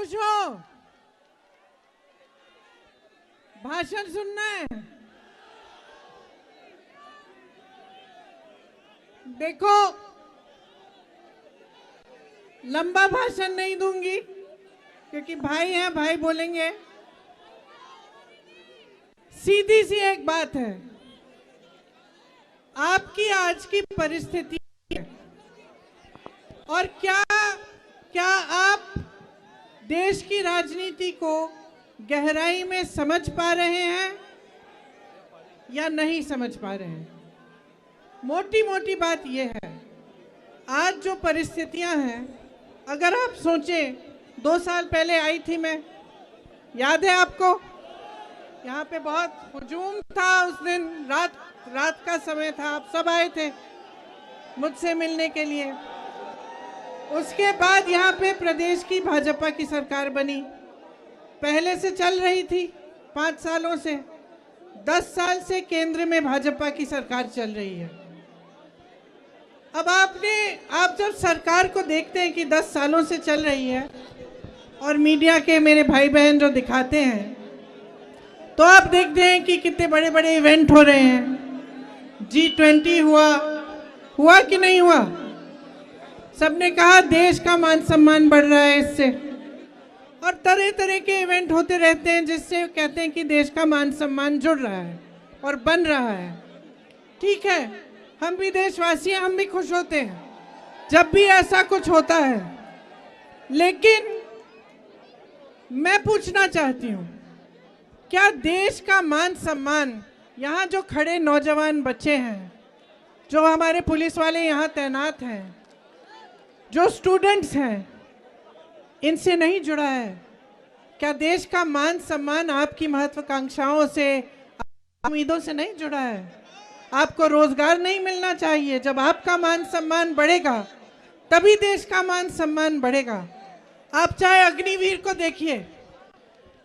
खुश हो? भाषण सुनना है? देखो, लंबा भाषण नहीं दूंगी क्योंकि भाई हैं, भाई बोलेंगे। सीधी सी एक बात है, आपकी आज की परिस्थिति और क्या आप देश की राजनीति को गहराई में समझ पा रहे हैं या नहीं समझ पा रहे हैं? मोटी मोटी बात यह है, आज जो परिस्थितियां हैं, अगर आप सोचें 2 साल पहले आई थी मैं, याद है आपको? यहाँ पे बहुत हुजूम था उस दिन, रात का समय था, आप सब आए थे मुझसे मिलने के लिए। उसके बाद यहाँ पे प्रदेश की भाजपा की सरकार बनी, पहले से चल रही थी 5 सालों से, 10 साल से केंद्र में भाजपा की सरकार चल रही है। अब आप जब सरकार को देखते हैं कि 10 सालों से चल रही है और मीडिया के मेरे भाई बहन जो दिखाते हैं, तो आप देखते हैं कि कितने बड़े बड़े इवेंट हो रहे हैं। G20 हुआ कि नहीं हुआ? सबने कहा देश का मान सम्मान बढ़ रहा है इससे, और तरह तरह के इवेंट होते रहते हैं जिससे कहते हैं कि देश का मान सम्मान जुड़ रहा है और बन रहा है। ठीक है, हम भी देशवासी हैं, हम भी खुश होते हैं जब भी ऐसा कुछ होता है, लेकिन मैं पूछना चाहती हूँ, क्या देश का मान सम्मान, यहाँ जो खड़े नौजवान बच्चे हैं, जो हमारे पुलिस वाले यहाँ तैनात हैं, जो स्टूडेंट्स हैं, इनसे नहीं जुड़ा है? क्या देश का मान सम्मान आपकी महत्वाकांक्षाओं से, उम्मीदों से नहीं जुड़ा है? आपको रोजगार नहीं मिलना चाहिए? जब आपका मान सम्मान बढ़ेगा तभी देश का मान सम्मान बढ़ेगा। आप चाहे अग्निवीर को देखिए,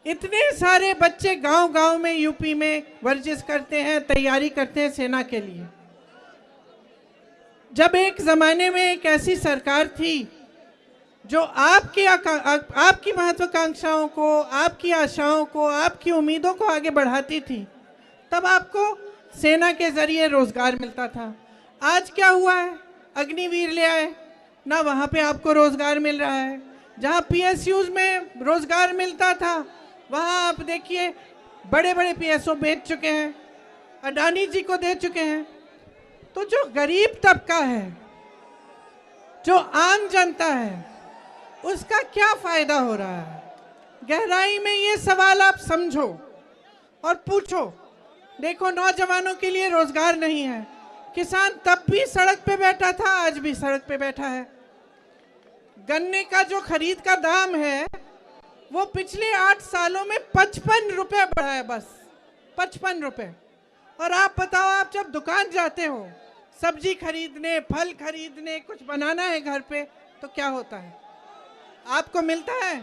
इतने सारे बच्चे गांव-गांव में यूपी में वर्जिश करते हैं, तैयारी करते हैं सेना के लिए। जब एक जमाने में एक ऐसी सरकार थी जो आपकी महत्वाकांक्षाओं को, आपकी आशाओं को, आपकी उम्मीदों को आगे बढ़ाती थी, तब आपको सेना के जरिए रोजगार मिलता था। आज क्या हुआ है? अग्निवीर ले आए ना, वहाँ पे आपको रोजगार मिल रहा है। जहाँ PSUs में रोजगार मिलता था, वहाँ आप देखिए बड़े बड़े PSO बेच चुके हैं, अडानी जी को दे चुके हैं। तो जो गरीब तबका है, जो आम जनता है, उसका क्या फायदा हो रहा है? गहराई में ये सवाल आप समझो और पूछो। देखो, नौजवानों के लिए रोजगार नहीं है। किसान तब भी सड़क पे बैठा था, आज भी सड़क पे बैठा है। गन्ने का जो खरीद का दाम है, वो पिछले 8 सालों में 55 रुपए बढ़ा है, बस 55 रुपए। और आप बताओ, आप जब दुकान जाते हो सब्जी खरीदने, फल खरीदने, कुछ बनाना है घर पे, तो क्या होता है? आपको मिलता है?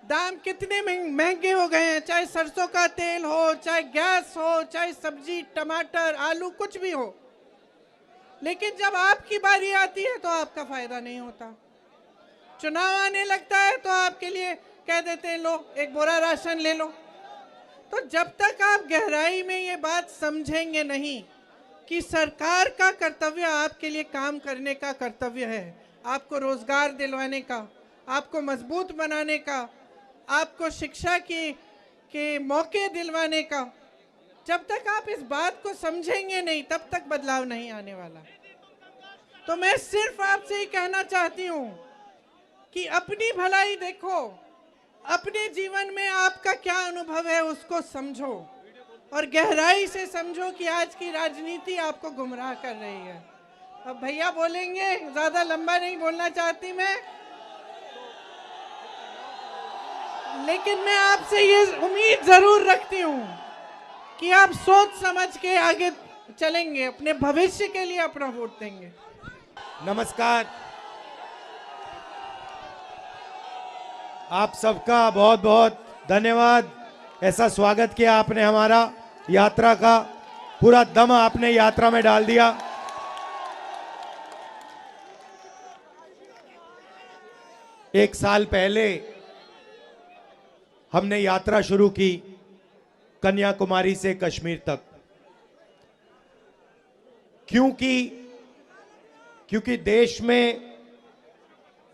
दाम कितने महंगे हो गए हैं, चाहे सरसों का तेल हो, चाहे गैस हो, चाहे सब्जी, टमाटर, आलू, कुछ भी हो। लेकिन जब आपकी बारी आती है तो आपका फायदा नहीं होता। चुनाव आने लगता है तो आपके लिए कह देते हैं लो एक बोरा राशन ले लो। तो जब तक आप गहराई में ये बात समझेंगे नहीं कि सरकार का कर्तव्य आपके लिए काम करने का कर्तव्य है, आपको रोजगार दिलवाने का, आपको मजबूत बनाने का, आपको शिक्षा के मौके दिलवाने का, जब तक आप इस बात को समझेंगे नहीं, तब तक बदलाव नहीं आने वाला। तो मैं सिर्फ आपसे ही कहना चाहती हूँ कि अपनी भलाई देखो, अपने जीवन में आपका क्या अनुभव है उसको समझो, और गहराई से समझो कि आज की राजनीति आपको गुमराह कर रही है। अब भैया बोलेंगे, ज्यादा लंबा नहीं बोलना चाहती मैं, लेकिन मैं आपसे ये उम्मीद जरूर रखती हूँ कि आप सोच समझ के आगे चलेंगे, अपने भविष्य के लिए अपना वोट देंगे। नमस्कार, आप सबका बहुत बहुत धन्यवाद। ऐसा स्वागत किया आपने, हमारा यात्रा का पूरा दम आपने यात्रा में डाल दिया। एक साल पहले हमने यात्रा शुरू की कन्याकुमारी से कश्मीर तक, क्योंकि देश में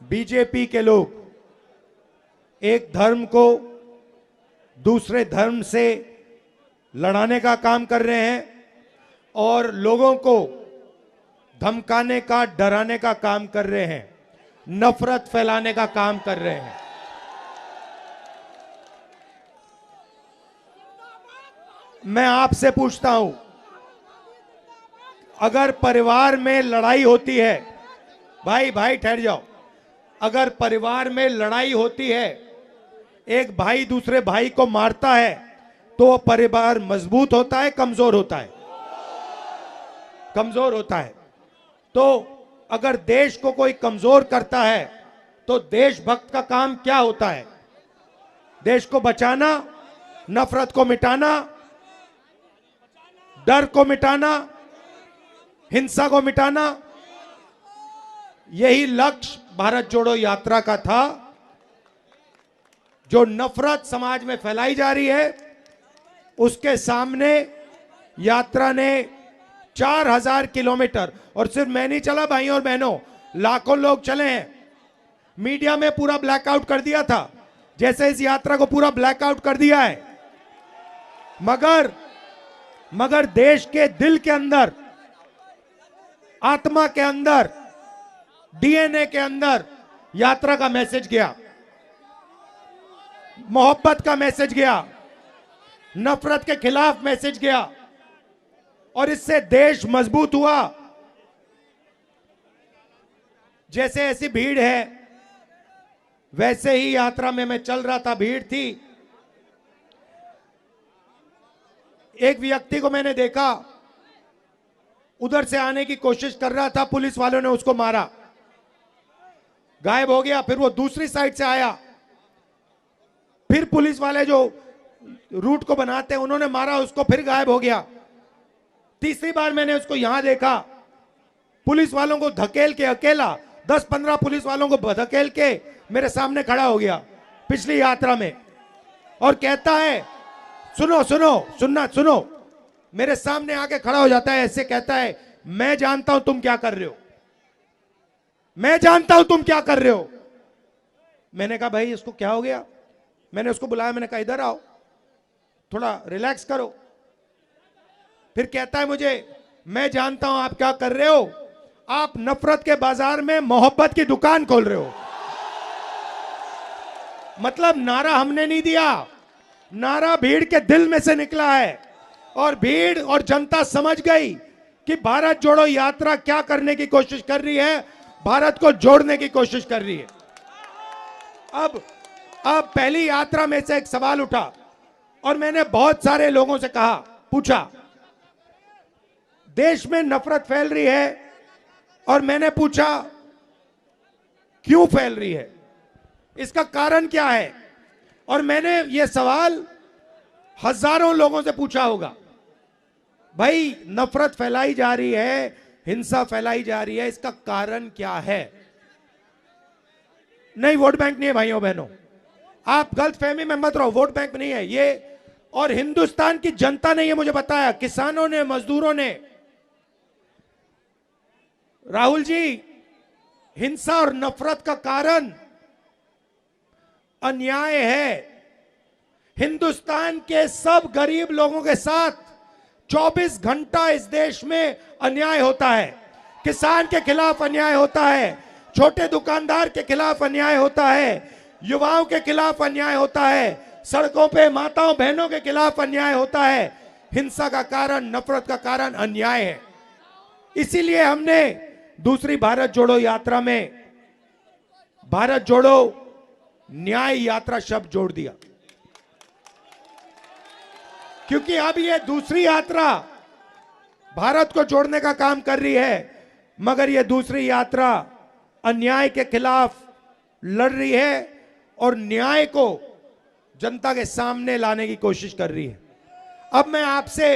बीजेपी के लोग एक धर्म को दूसरे धर्म से लड़ाने का काम कर रहे हैं और लोगों को धमकाने का, डराने का काम कर रहे हैं, नफरत फैलाने का काम कर रहे हैं। मैं आपसे पूछता हूं, अगर परिवार में लड़ाई होती है, भाई ठहर जाओ, अगर परिवार में लड़ाई होती है, एक भाई दूसरे भाई को मारता है, तो परिवार मजबूत होता है, कमजोर होता है? कमजोर होता है। तो अगर देश को कोई कमजोर करता है तो देशभक्त का काम क्या होता है? देश को बचाना, नफरत को मिटाना, डर को मिटाना, हिंसा को मिटाना। यही लक्ष्य भारत जोड़ो यात्रा का था। जो नफरत समाज में फैलाई जा रही है, उसके सामने यात्रा ने 4000 किलोमीटर, और सिर्फ मैं नहीं चला भाइयों और बहनों, लाखों लोग चले हैं। मीडिया में पूरा ब्लैकआउट कर दिया था, जैसे इस यात्रा को पूरा ब्लैकआउट कर दिया है। मगर देश के दिल के अंदर, आत्मा के अंदर, डीएनए के अंदर यात्रा का मैसेज गया, मोहब्बत का मैसेज गया, नफरत के खिलाफ मैसेज गया, और इससे देश मजबूत हुआ। जैसे ऐसी भीड़ है, वैसे ही यात्रा में मैं चल रहा था, भीड़ थी। एक व्यक्ति को मैंने देखा, उधर से आने की कोशिश कर रहा था, पुलिस वालों ने उसको मारा, गायब हो गया। फिर वो दूसरी साइड से आया, फिर पुलिस वाले जो रूट को बनाते हैं उन्होंने मारा उसको, फिर गायब हो गया। तीसरी बार मैंने उसको यहां देखा, पुलिस वालों को धकेल के, अकेला 10-15 पुलिस वालों को धकेल के मेरे सामने खड़ा हो गया पिछली यात्रा में, और कहता है सुनो, मेरे सामने आके खड़ा हो जाता है, ऐसे कहता है, मैं जानता हूं तुम क्या कर रहे हो, मैं जानता हूं तुम क्या कर रहे हो। मैंने कहा भाई इसको क्या हो गया? मैंने उसको बुलाया, मैंने कहा इधर आओ, थोड़ा रिलैक्स करो। फिर कहता है मुझे, मैं जानता हूं आप क्या कर रहे हो, आप नफरत के बाजार में मोहब्बत की दुकान खोल रहे हो। मतलब नारा हमने नहीं दिया, नारा भीड़ के दिल में से निकला है, और भीड़ और जनता समझ गई कि भारत जोड़ो यात्रा क्या करने की कोशिश कर रही है, भारत को जोड़ने की कोशिश कर रही है। अब पहली यात्रा में से एक सवाल उठा, और मैंने बहुत सारे लोगों से कहा, पूछा, देश में नफरत फैल रही है, और मैंने पूछा क्यों फैल रही है, इसका कारण क्या है? और मैंने ये सवाल हजारों लोगों से पूछा होगा। भाई नफरत फैलाई जा रही है, हिंसा फैलाई जा रही है, इसका कारण क्या है? नहीं, वोट बैंक नहीं है भाइयों बहनों, आप गलतफहमी में मत रहो, वोट बैंक नहीं है ये। और हिंदुस्तान की जनता ने ये मुझे बताया, किसानों ने, मजदूरों ने, राहुल जी, हिंसा और नफरत का कारण अन्याय है। हिंदुस्तान के सब गरीब लोगों के साथ 24 घंटा इस देश में अन्याय होता है। किसान के खिलाफ अन्याय होता है, छोटे दुकानदार के खिलाफ अन्याय होता है, युवाओं के खिलाफ अन्याय होता है, सड़कों पे माताओं बहनों के खिलाफ अन्याय होता है। हिंसा का कारण, नफरत का कारण अन्याय है। इसीलिए हमने दूसरी भारत जोड़ो यात्रा में भारत जोड़ो न्याय यात्रा शब्द जोड़ दिया, क्योंकि अब ये दूसरी यात्रा भारत को जोड़ने का काम कर रही है, मगर ये दूसरी यात्रा अन्याय के खिलाफ लड़ रही है और न्याय को जनता के सामने लाने की कोशिश कर रही है। अब मैं आपसे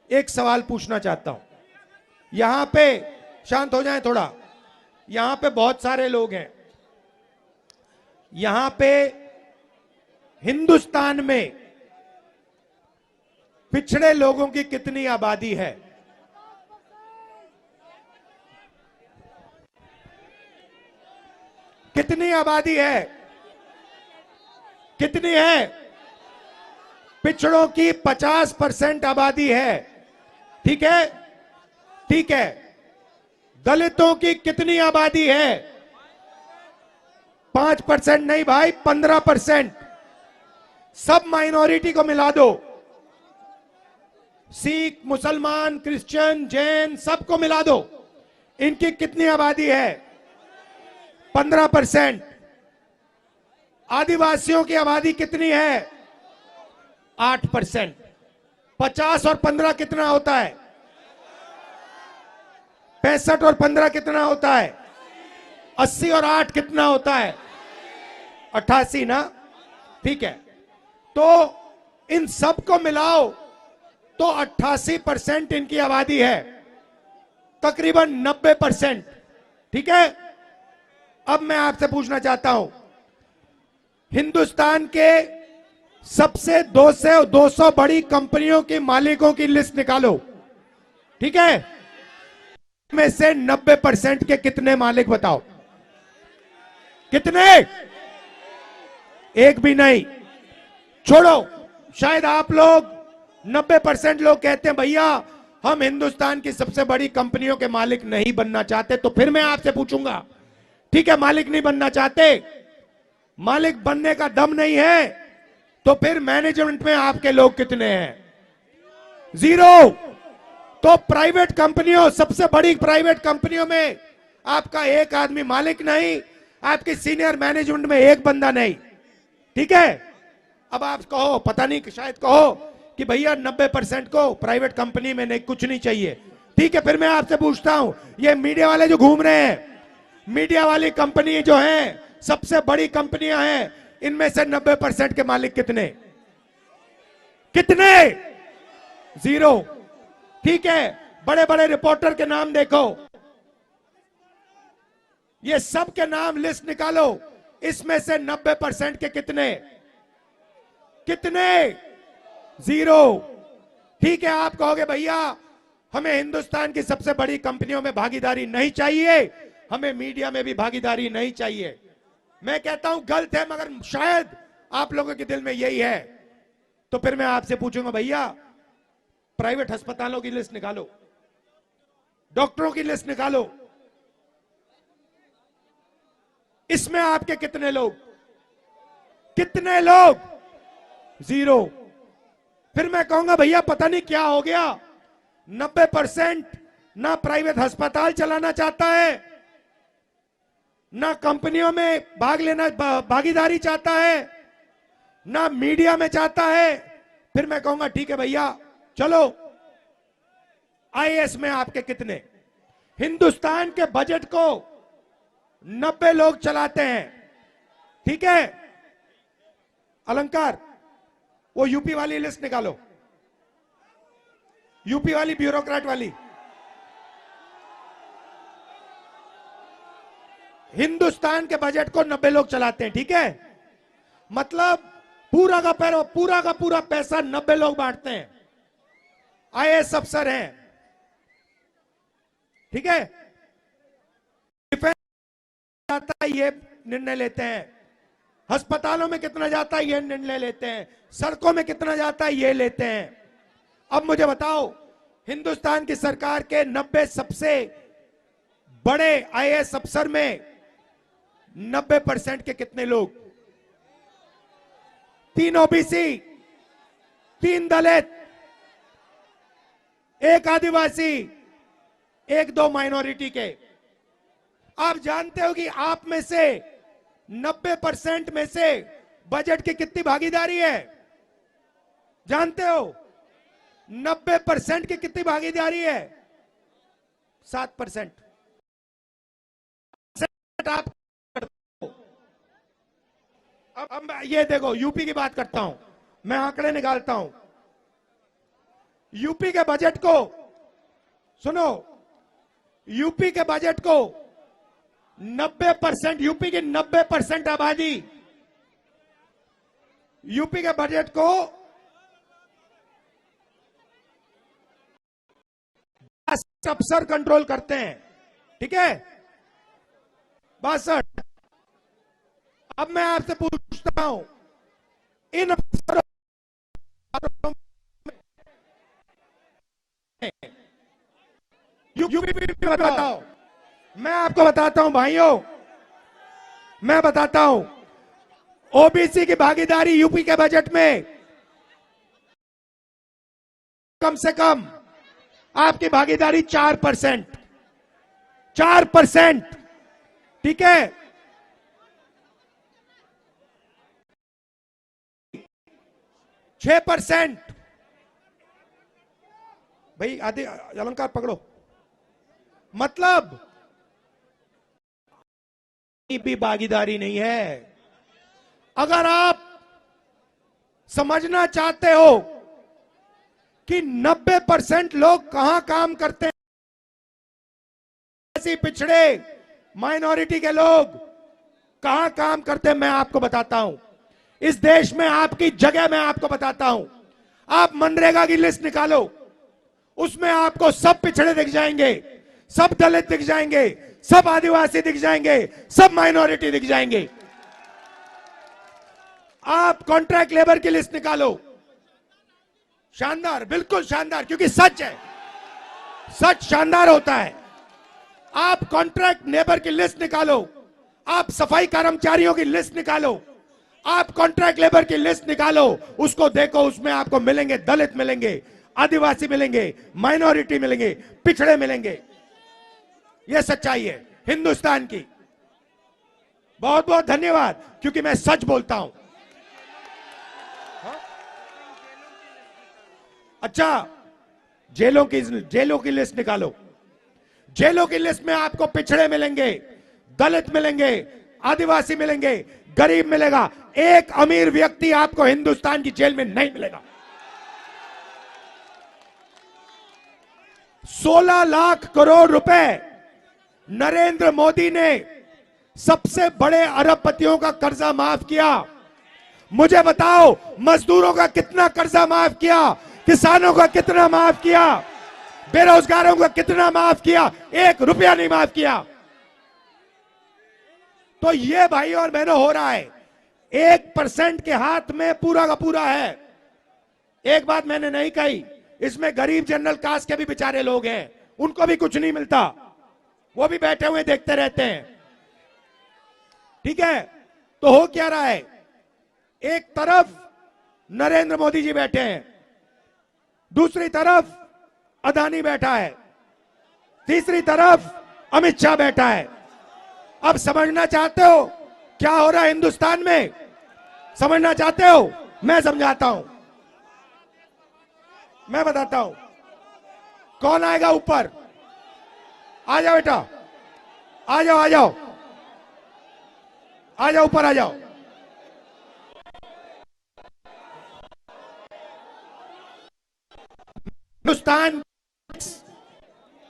एक सवाल पूछना चाहता हूं, यहां पे शांत हो जाएं थोड़ा, यहां पे बहुत सारे लोग हैं, यहां पे हिंदुस्तान में पिछड़े लोगों की कितनी आबादी है? कितनी आबादी है? कितनी है? पिछड़ों की 50% आबादी है। ठीक है, ठीक है। दलितों की कितनी आबादी है? 5% नहीं भाई, 15%। सब माइनॉरिटी को मिला दो, सिख, मुसलमान, क्रिश्चियन, जैन, सबको मिला दो। इनकी कितनी आबादी है? 15%। आदिवासियों की आबादी कितनी है? 8%। 50 और 15 कितना होता है? 65 और 15 कितना होता है? 80 और 8 कितना होता है? 88 ना? ठीक है, तो इन सबको मिलाओ तो 88% इनकी आबादी है, तकरीबन 90%। ठीक है, अब मैं आपसे पूछना चाहता हूं, हिंदुस्तान के सबसे 200 बड़ी कंपनियों के मालिकों की लिस्ट निकालो। ठीक है, में से 90% के कितने मालिक बताओ? कितने? एक भी नहीं। छोड़ो, शायद आप लोग 90% लोग कहते हैं भैया हम हिंदुस्तान की सबसे बड़ी कंपनियों के मालिक नहीं बनना चाहते। तो फिर मैं आपसे पूछूंगा, ठीक है मालिक नहीं बनना चाहते, मालिक बनने का दम नहीं है, तो फिर मैनेजमेंट में आपके लोग कितने हैं? 0। तो प्राइवेट कंपनियों, सबसे बड़ी प्राइवेट कंपनियों में आपका एक आदमी मालिक नहीं, आपकी सीनियर मैनेजमेंट में एक बंदा नहीं। ठीक है, अब आप कहो, पता नहीं, शायद कहो कि भैया 90% को प्राइवेट कंपनी में नहीं, कुछ नहीं चाहिए। ठीक है, फिर मैं आपसे पूछता हूं, ये मीडिया वाले जो घूम रहे हैं, मीडिया वाली कंपनी जो है, सबसे बड़ी कंपनियां हैं, इनमें से 90% के मालिक कितने? कितने? 0। ठीक है, बड़े बड़े रिपोर्टर के नाम देखो, ये सब के नाम लिस्ट निकालो, इसमें से 90% के कितने? कितने? 0। ठीक है, आप कहोगे भैया हमें हिंदुस्तान की सबसे बड़ी कंपनियों में भागीदारी नहीं चाहिए, हमें मीडिया में भी भागीदारी नहीं चाहिए। मैं कहता हूं गलत है, मगर शायद आप लोगों के दिल में यही है। तो फिर मैं आपसे पूछूंगा भैया प्राइवेट अस्पतालों की लिस्ट निकालो, डॉक्टरों की लिस्ट निकालो, इसमें आपके कितने लोग? कितने लोग? 0। फिर मैं कहूंगा भैया पता नहीं क्या हो गया, 90% ना प्राइवेट अस्पताल चलाना चाहता है, ना कंपनियों में भाग लेना, भागीदारी चाहता है, ना मीडिया में चाहता है। फिर मैं कहूंगा ठीक है भैया चलो, आईएएस में आपके कितने? हिंदुस्तान के बजट को 90 लोग चलाते हैं। ठीक है, अलंकार वो यूपी वाली लिस्ट निकालो, यूपी वाली ब्यूरोक्रेट वाली। हिंदुस्तान के बजट को 90 लोग चलाते हैं। ठीक है, मतलब पूरा का पूरा पैसा 90 लोग बांटते हैं, आईएएस अफसर हैं। ठीक है, डिफेंस जाता है ये निर्णय लेते हैं, अस्पतालों में कितना जाता है ये निर्णय लेते हैं, सड़कों में कितना जाता है ये लेते हैं। अब मुझे बताओ, हिंदुस्तान की सरकार के 90 सबसे बड़े आईएएस अफसर में 90% के कितने लोग? 3 ओबीसी, 3 दलित, 1 आदिवासी, 1-2 माइनॉरिटी के। आप जानते हो कि आप में से 90% में से बजट की कितनी भागीदारी है? जानते हो 90% की कितनी भागीदारी है? 7%। आप अब ये देखो, यूपी की बात करता हूं मैं, आंकड़े निकालता हूं। यूपी के बजट को सुनो, यूपी के बजट को 90%, यूपी की 90% आबादी यूपी के बजट को 10 अफसर कंट्रोल करते हैं, ठीक है, 62। अब मैं आपसे पूछता हूं, इन अफसरों यूपी में बताओ, मैं आपको बताता हूं भाइयों, मैं बताता हूं, ओबीसी की भागीदारी यूपी के बजट में कम से कम आपकी भागीदारी 4%, 4%, ठीक है। 6%, भाई आदि अलंकार पकड़ो, मतलब भी भागीदारी नहीं है। अगर आप समझना चाहते हो कि 90% लोग कहां काम करते हैं, ऐसे पिछड़े माइनॉरिटी के लोग कहां काम करते हैं, मैं आपको बताता हूं। इस देश में आपकी जगह मैं आपको बताता हूं। आप मनरेगा की लिस्ट निकालो, उसमें आपको सब पिछड़े दिख जाएंगे, सब दलित दिख जाएंगे, सब आदिवासी दिख जाएंगे, सब माइनॉरिटी दिख जाएंगे। आप कॉन्ट्रैक्ट लेबर की लिस्ट निकालो, शानदार, बिल्कुल शानदार, क्योंकि सच है, सच शानदार होता है। आप कॉन्ट्रैक्ट लेबर की लिस्ट निकालो, आप सफाई कर्मचारियों की लिस्ट निकालो, आप कॉन्ट्रैक्ट लेबर की लिस्ट निकालो, उसको देखो, उसमें आपको मिलेंगे दलित मिलेंगे, आदिवासी मिलेंगे, माइनॉरिटी मिलेंगे, पिछड़े मिलेंगे। यह सच्चाई है हिंदुस्तान की। बहुत बहुत धन्यवाद, क्योंकि मैं सच बोलता हूं। अच्छा, जेलों की लिस्ट निकालो, जेलों की लिस्ट में आपको पिछड़े मिलेंगे, दलित मिलेंगे, आदिवासी मिलेंगे, गरीब मिलेगा। एक अमीर व्यक्ति आपको हिंदुस्तान की जेल में नहीं मिलेगा। 16 लाख करोड़ रुपए नरेंद्र मोदी ने सबसे बड़े अरबपतियों का कर्जा माफ किया। मुझे बताओ, मजदूरों का कितना कर्जा माफ किया, किसानों का कितना माफ किया, बेरोजगारों का कितना माफ किया? 1 रुपया नहीं माफ किया। तो ये भाई और बहनों हो रहा है, 1% के हाथ में पूरा का पूरा है। एक बात मैंने नहीं कही, इसमें गरीब जनरल कास्ट के भी बेचारे लोग हैं, उनको भी कुछ नहीं मिलता, वो भी बैठे हुए देखते रहते हैं, ठीक है। तो हो क्या रहा है, एक तरफ नरेंद्र मोदी जी बैठे हैं, दूसरी तरफ अदानी बैठा है, तीसरी तरफ अमित शाह बैठा है। अब समझना चाहते हो क्या हो रहा है हिंदुस्तान में? समझना चाहते हो? मैं समझाता हूं, मैं बताता हूं। कौन आएगा ऊपर? आ जाओ बेटा, आ जाओ, आ जाओ, आ जाओ, ऊपर आ जाओ। हिंदुस्तान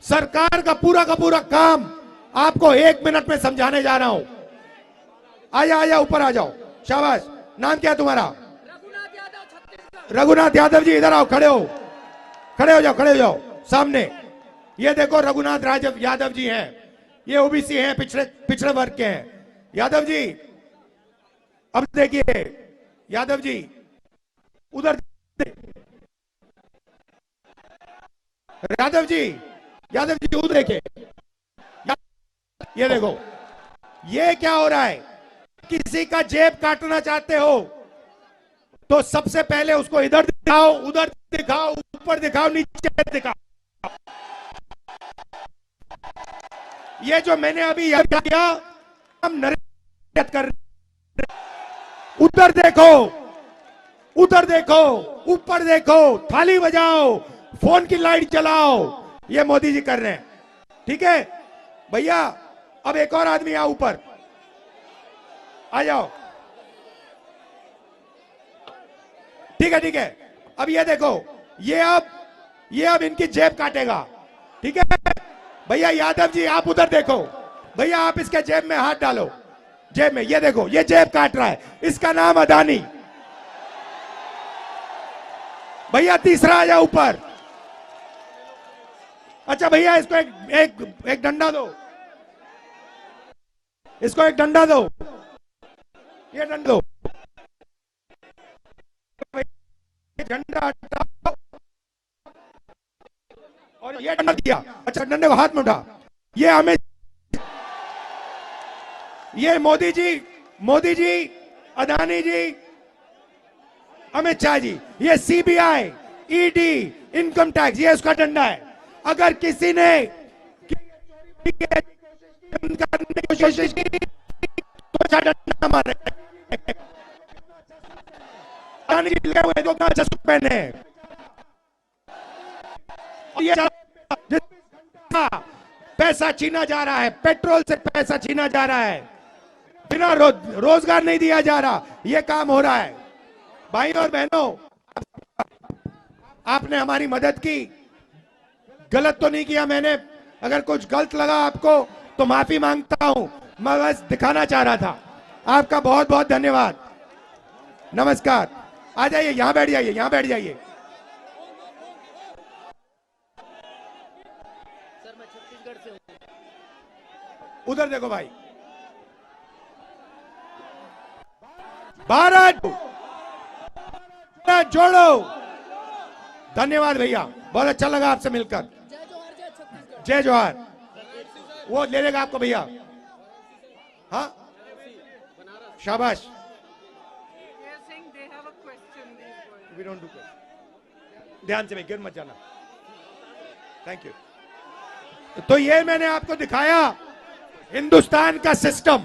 सरकार का पूरा काम आपको 1 मिनट में समझाने जा रहा हूं। आया ऊपर आ जाओ, शाबाश। नाम क्या है तुम्हारा? रघुनाथ यादव जी, इधर आओ, खड़े हो जाओ, खड़े हो जाओ सामने। ये देखो, रघुनाथ यादव जी हैं, ये ओबीसी हैं, पिछड़े वर्ग के हैं। यादव जी, अब देखिए, यादव जी उधर, यादव जी उधर देखिए। ये देखो, ये क्या हो रहा है? किसी का जेब काटना चाहते हो तो सबसे पहले उसको इधर दिखाओ, उधर दिखाओ, ऊपर दिखाओ, नीचे दिखाओ। ये जो मैंने अभी याद किया, हम नरेंद्र कर रहे। उधर देखो, उधर देखो, ऊपर देखो, थाली बजाओ, फोन की लाइट जलाओ, ये मोदी जी कर रहे हैं, ठीक है भैया। अब एक और आदमी आओ ऊपर, आ जाओ, ठीक है। अब ये देखो, ये अब इनकी जेब काटेगा, ठीक है भैया। यादव जी आप उधर देखो भैया, आप इसके जेब में हाथ डालो, जेब में, ये देखो, ये जेब काट रहा है, इसका नाम अदानी, भैया तीसरा आ जाओ ऊपर। अच्छा भैया इसको एक डंडा दो, इसको एक डंडा दो, ये डंडा दो, झंडा हटाओ और ये डंडा दिया। अच्छा डंडे को हाथ में उठा। ये हमें, ये मोदी जी, अदानी जी, अमित शाह जी, ये सीबीआई, ईडी, इनकम टैक्स, ये उसका डंडा है। अगर किसी ने करने की कोशिश की तो अच्छा डंडा मारे। अदानी जी लगे हुए, 2 सूट पहने हैं। ये पैसा छीना जा रहा है, पेट्रोल से पैसा छीना जा रहा है, बिना रोजगार नहीं दिया जा रहा, ये काम हो रहा है। भाई और बहनों, आपने हमारी मदद की, गलत तो नहीं किया मैंने। अगर कुछ गलत लगा आपको तो माफी मांगता हूं, मैं बस दिखाना चाह रहा था। आपका बहुत बहुत धन्यवाद। नमस्कार। आ जाइए, यहां बैठ जाइए, यहां बैठ जाइए। सर मैं छत्तीसगढ़ से हूं। उधर देखो भाई। भारत जोड़ो। धन्यवाद भैया, बहुत अच्छा लगा आपसे मिलकर। जय जोहार। वो ले लेगा आपको भैया। हाँ शाबाश। We don't do question. ध्यान से भाई, गिर मत जाना। Thank you. तो ये मैंने आपको दिखाया हिंदुस्तान का सिस्टम।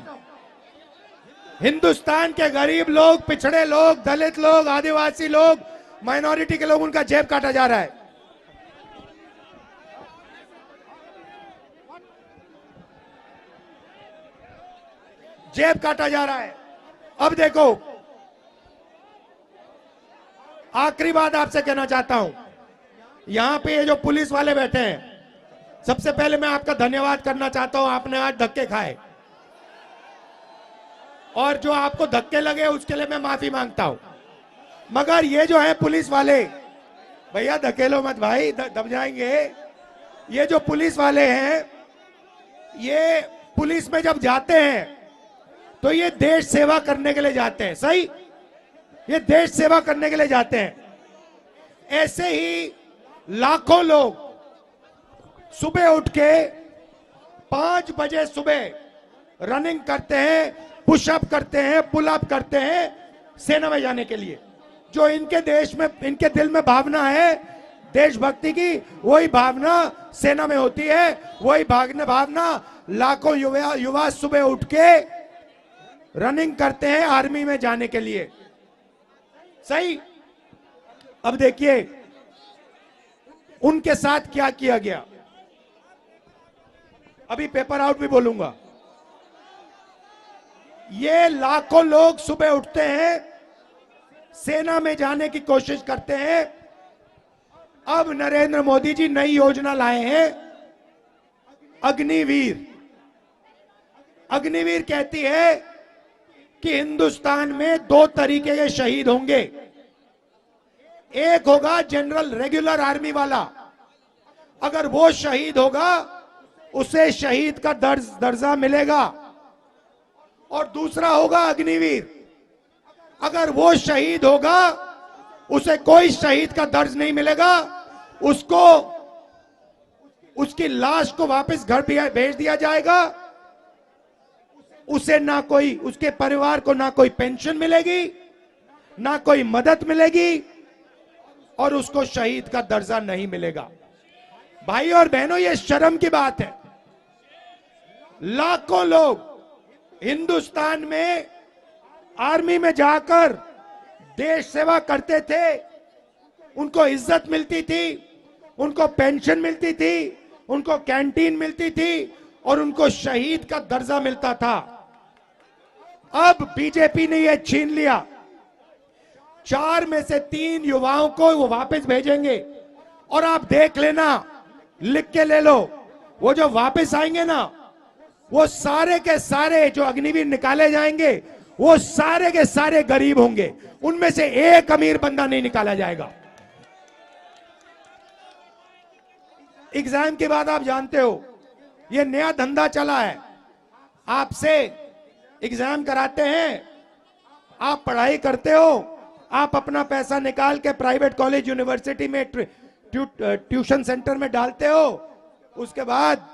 हिंदुस्तान के गरीब लोग, पिछड़े लोग, दलित लोग, आदिवासी लोग, माइनॉरिटी के लोग, उनका जेब काटा जा रहा है। जेब काटा जा रहा है। अब देखो, आखिरी बात आपसे कहना चाहता हूं। यहां पे ये जो पुलिस वाले बैठे हैं, सबसे पहले मैं आपका धन्यवाद करना चाहता हूं। आपने आज धक्के खाए और जो आपको धक्के लगे उसके लिए मैं माफी मांगता हूं। मगर ये जो है पुलिस वाले, भैया धकेलो मत भाई, दब जाएंगे। ये जो पुलिस वाले हैं, ये पुलिस में जब जाते हैं तो ये देश सेवा करने के लिए जाते हैं। सही, ये देश सेवा करने के लिए जाते हैं। ऐसे ही लाखों लोग सुबह उठ के 5 बजे सुबह रनिंग करते हैं, पुशअप करते हैं, पुलअप करते हैं सेना में जाने के लिए। जो इनके देश में, इनके दिल में भावना है देशभक्ति की, वही भावना सेना में होती है। वही भावना लाखों युवा सुबह उठ के रनिंग करते हैं आर्मी में जाने के लिए। सही। अब देखिए उनके साथ क्या किया गया। अभी पेपर आउट भी बोलूंगा। ये लाखों लोग सुबह उठते हैं, सेना में जाने की कोशिश करते हैं। अब नरेंद्र मोदी जी नई योजना लाए हैं, अग्निवीर। अग्निवीर कहती है कि हिंदुस्तान में 2 तरीके के शहीद होंगे। एक होगा जनरल रेगुलर आर्मी वाला, अगर वो शहीद होगा उसे शहीद का दर्जा मिलेगा। और दूसरा होगा अग्निवीर, अगर वो शहीद होगा उसे कोई शहीद का दर्ज नहीं मिलेगा, उसको उसकी लाश को वापस घर भेज दिया जाएगा। उसे ना कोई, उसके परिवार को ना कोई पेंशन मिलेगी, ना कोई मदद मिलेगी, और उसको शहीद का दर्जा नहीं मिलेगा। भाई और बहनों, ये शर्म की बात है। लाखों लोग हिंदुस्तान में आर्मी में जाकर देश सेवा करते थे, उनको इज्जत मिलती थी, उनको पेंशन मिलती थी, उनको कैंटीन मिलती थी और उनको शहीद का दर्जा मिलता था। अब बीजेपी ने यह छीन लिया। 4 में से 3 युवाओं को वो वापस भेजेंगे। और आप देख लेना, लिख के ले लो, वो जो वापस आएंगे ना, वो सारे के सारे जो अग्निवीर निकाले जाएंगे, वो सारे के सारे गरीब होंगे। उनमें से एक अमीर बंदा नहीं निकाला जाएगा। एग्जाम के बाद आप जानते हो ये नया धंधा चला है, आपसे एग्जाम कराते हैं, आप पढ़ाई करते हो, आप अपना पैसा निकाल के प्राइवेट कॉलेज यूनिवर्सिटी में ट्यूशन सेंटर में डालते हो, उसके बाद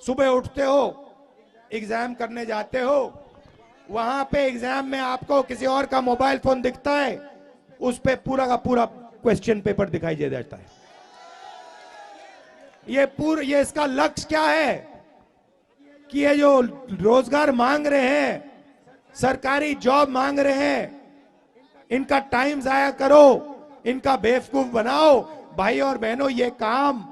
सुबह उठते हो, एग्जाम करने जाते हो, वहां पे एग्जाम में आपको किसी और का मोबाइल फोन दिखता है, उस पे पूरा का पूरा क्वेश्चन पेपर दिखाई दे जाता है। ये इसका लक्ष्य क्या है कि ये जो रोजगार मांग रहे हैं, सरकारी जॉब मांग रहे हैं, इनका टाइम जाया करो, इनका बेवकूफ बनाओ। भाई और बहनों, ये काम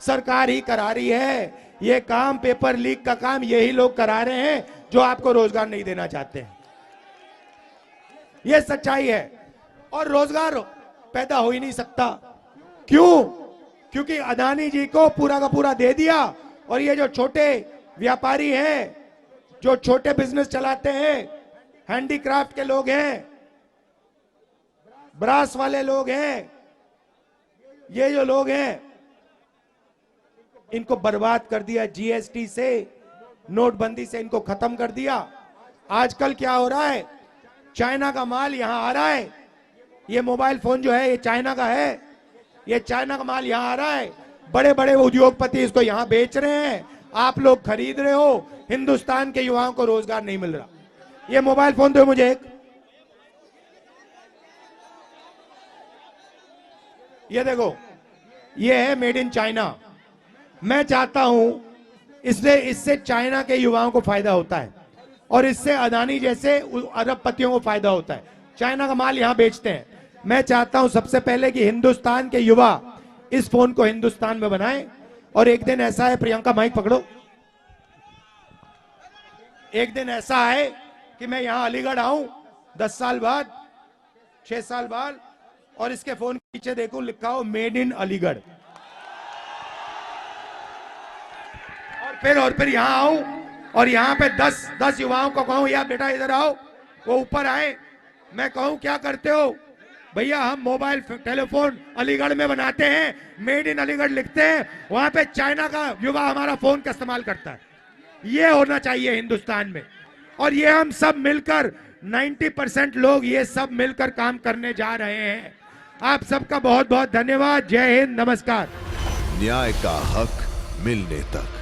सरकार ही करा रही है, ये काम पेपर लीक का काम यही लोग करा रहे हैं जो आपको रोजगार नहीं देना चाहते हैं। ये सच्चाई है। और रोजगार पैदा हो ही नहीं सकता। क्यों? क्योंकि अदानी जी को पूरा का पूरा दे दिया, और ये जो छोटे व्यापारी हैं, जो छोटे बिजनेस चलाते हैं, हैंडीक्राफ्ट के लोग हैं, ब्रास वाले लोग हैं, ये जो लोग हैं, इनको बर्बाद कर दिया। जीएसटी से, नोटबंदी से इनको खत्म कर दिया। आजकल क्या हो रहा है, चाइना का माल यहां आ रहा है। ये मोबाइल फोन जो है ये चाइना का है, ये चाइना का माल यहां आ रहा है। बड़े बड़े उद्योगपति इसको यहां बेच रहे हैं, आप लोग खरीद रहे हो। हिंदुस्तान के युवाओं को रोजगार नहीं मिल रहा। ये मोबाइल फोन दो मुझे एक, ये देखो, ये है मेड इन चाइना। मैं चाहता हूं इससे चाइना के युवाओं को फायदा होता है, और इससे अदानी जैसे अरबपतियों को फायदा होता है। चाइना का माल यहां बेचते हैं। मैं चाहता हूं सबसे पहले कि हिंदुस्तान के युवा इस फोन को हिंदुस्तान में बनाएं। और एक दिन ऐसा है, प्रियंका माइक पकड़ो, एक दिन ऐसा है कि मैं यहां अलीगढ़ आऊं 10 साल बाद, 6 साल बाद, और इसके फोन के पीछे देखो लिखा हो मेड इन अलीगढ़। और फिर यहां आऊं और यहां पे 10 युवाओं को कहूं, यार बेटा इधर आओ, वो ऊपर आए, मैं कहूं क्या करते हो भैया, हम मोबाइल टेलीफोन अलीगढ़ में बनाते हैं, मेड इन अलीगढ़ लिखते हैं, वहां पे चाइना का युवा हमारा फोन का इस्तेमाल करता है। ये होना चाहिए हिंदुस्तान में। और ये हम सब मिलकर 90% लोग ये सब मिलकर काम करने जा रहे हैं। आप सबका बहुत बहुत धन्यवाद। जय हिंद, नमस्कार। न्याय का हक मिलने तक।